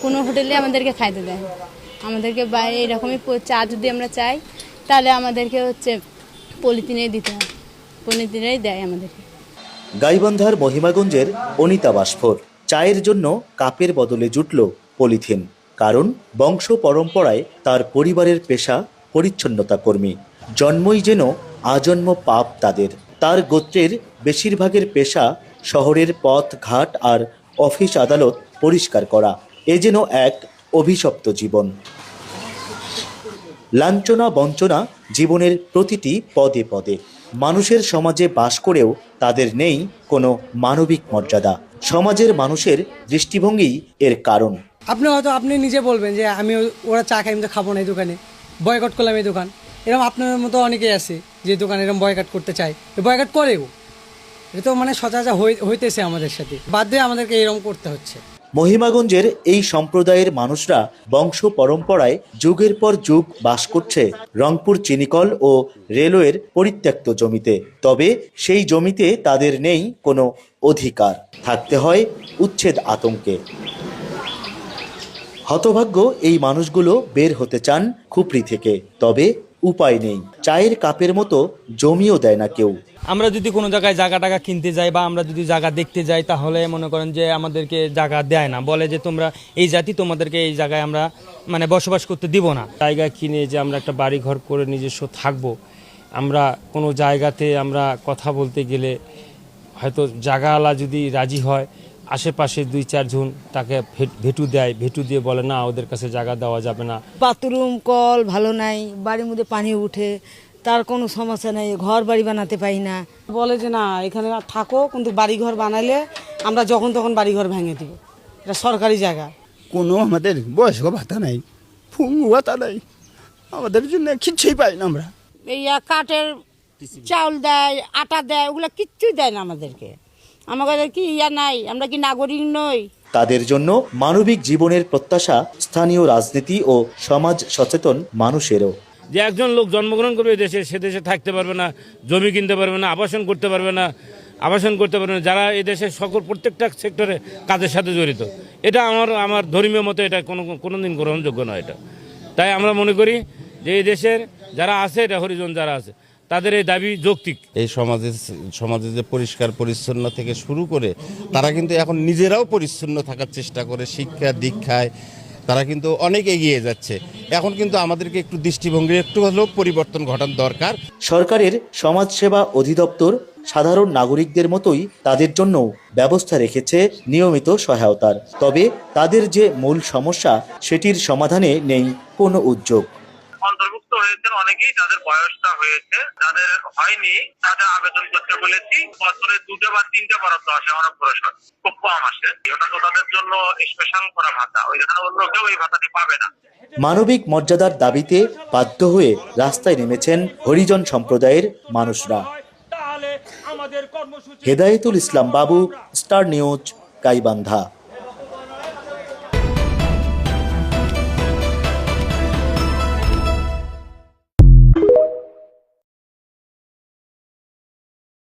কোনো হোটেলে আমাদেরকে খাইতে দেয়, আমাদেরকে বাইরে এরকমই চা যদি আমরা চাই তাহলে আমাদেরকে হচ্ছে পলিথিনেই দিতে হয়, পলিথিনেই দেয় আমাদেরকে। গাইবান্ধার মহিমাগঞ্জের অনিতা বাসফোর চায়ের জন্য কাপের বদলে জুটল পলিথিন, কারণ বংশ পরম্পরায় তার পরিবারের পেশা পরিচ্ছন্নতা কর্মী। জন্মই যেন আজন্ম পাপ তাদের। তার গোত্রের বেশিরভাগের পেশা শহরের পথ ঘাট আর অফিস আদালত পরিষ্কার করা। এ যেন এক অভিশপ্ত জীবন। লাঞ্ছনা বঞ্চনা জীবনের প্রতিটি পদে পদে। মানুষের সমাজে বাস করেও তাদের নেই কোনো মানবিক মর্যাদা। সমাজের মানুষের দৃষ্টিভঙ্গিই এর কারণ। আপনি নিজে বলবেন যে ওরা চা খাই, আমি তো খাবো না এই দোকানে, বয়কট করলাম এই দোকান। এরকম আপনার মতো অনেকেই আছে যে দোকান এরকম বয়কট করতে চায়, বয়কট করেও। এটা তো সচরাচর হইতেছে আমাদের সাথে, বাধ্য হয়ে আমাদেরকে এরকম করতে হচ্ছে। মহিমাগঞ্জের এই সম্প্রদায়ের মানুষরা বংশ পরম্পরায় যুগের পর যুগ বাস করছে রংপুর চিনিকল ও রেলওয়ের পরিত্যক্ত জমিতে। তবে সেই জমিতে তাদের নেই কোনো অধিকার, থাকতে হয় উচ্ছেদ আতঙ্কে। হতভাগ্য এই মানুষগুলো বের হতে চান খুপড়ি থেকে, তবে উপায় নেই। চায়ের কাপের মতো জমিও দেয় না কেউ। আমরা যদি কোনো জায়গায় জায়গা কিনতে যাই বা আমরা যদি জায়গা দেখতে যাই, তাহলে মনে করেন যে আমাদেরকে জায়গা দেয় না, বলে যে তোমরা এই জাতি, তোমাদেরকে এই জায়গায় আমরা বসবাস করতে দিব না। জায়গা কিনে যে আমরা একটা বাড়ি ঘর করে নিজস্ব থাকবো, আমরা কোনো জায়গাতে আমরা কথা বলতে গেলে হয়তো জায়গাওয়ালা যদি রাজি হয়, আশেপাশে 2-4 জন তাকে ভেটু দেয়, ভেটু দিয়ে বলে না ওদের কাছে জায়গা দেওয়া যাবে না। বাথরুম কল ভালো নাই, বাড়ির মধ্যে পানি উঠে, তার কোনো সমস্যা নেই, ঘর বাড়ি বানাতে পারি না। বলে যে না এখানে থাকো, কিন্তু বাড়ি ঘর বানাইলে আমরা যখন তখন বাড়ি ঘর ভেঙে দিব, এটা সরকারি জায়গা। কোনো আমাদের বয়স্ক ভাতা নাই, ফুঙ্গু ভাতা নাই, আমাদের জন্য কিচ্ছুই পাই না। আমরা এই কাঠের চাউল দেয়, আটা দেয়, ওগুলো কিচ্ছুই দেয় না আমাদেরকে। আমাদের কি নাই, আমরা কি নাগরিক নই? তাদের জন্য মানবিক জীবনের প্রত্যাশা স্থানীয় রাজনীতি ও সমাজ সচেতন মানুষেরও। যে একজন লোক জন্মগ্রহণ করবে দেশে, সে দেশে থাকতে পারবে না, জমি কিনতে পারবে না, আবাসন করতে পারবে না, যারা এই দেশের সকল প্রত্যেকটা সেক্টরে কাজের সাথে জড়িত। এটা আমার ধর্মীয় মতে এটা কোনোদিন গ্রহণযোগ্য নয়। এটা তাই আমরা মনে করি যে এই দেশের যারা আছে, এটা হরিজন যারা আছে, তাদের এই দাবি যৌক্তিক। এই সমাজে যে পরিষ্কার পরিচ্ছন্ন থেকে শুরু করে তারা কিন্তু এখন নিজেরাও পরিচ্ছন্ন থাকার চেষ্টা করে, শিক্ষা দীক্ষায় তারা কিন্তু অনেক এগিয়ে যাচ্ছে। এখন কিন্তু আমাদেরকে একটু দৃষ্টিভঙ্গির একটু হলেও পরিবর্তন ঘটানো দরকার। সরকারের সমাজসেবা অধিদপ্তর সাধারণ নাগরিকদের মতোই তাদের জন্য ব্যবস্থা রেখেছে নিয়মিত সহায়তার। তবে তাদের যে মূল সমস্যা, সেটির সমাধানে নেই কোনো উদ্যোগ। অন্তর্ভুক্ত হয়েছেন অনেকেই, যাদের বয়সটা হয়েছে, যাদের হয়নি তাদের আবেদন করতে বলেছি। বছরে 2 বা 3 বরাদ্দ আসে আমার পরিষদ, খুব কম আসে। ওটা তো তাদের জন্য স্পেশাল করা ভাতা, ওইখানে অন্য কেউ এই ভাতাটি পাবে না। মানবিক মর্যাদার দাবিতে বাধ্য হয়ে রাস্তায় নেমেছেন হরিজন সম্প্রদায়ের মানুষরা। হেদায়েতুল ইসলাম বাবু, স্টার নিউজ, গাইবান্ধা।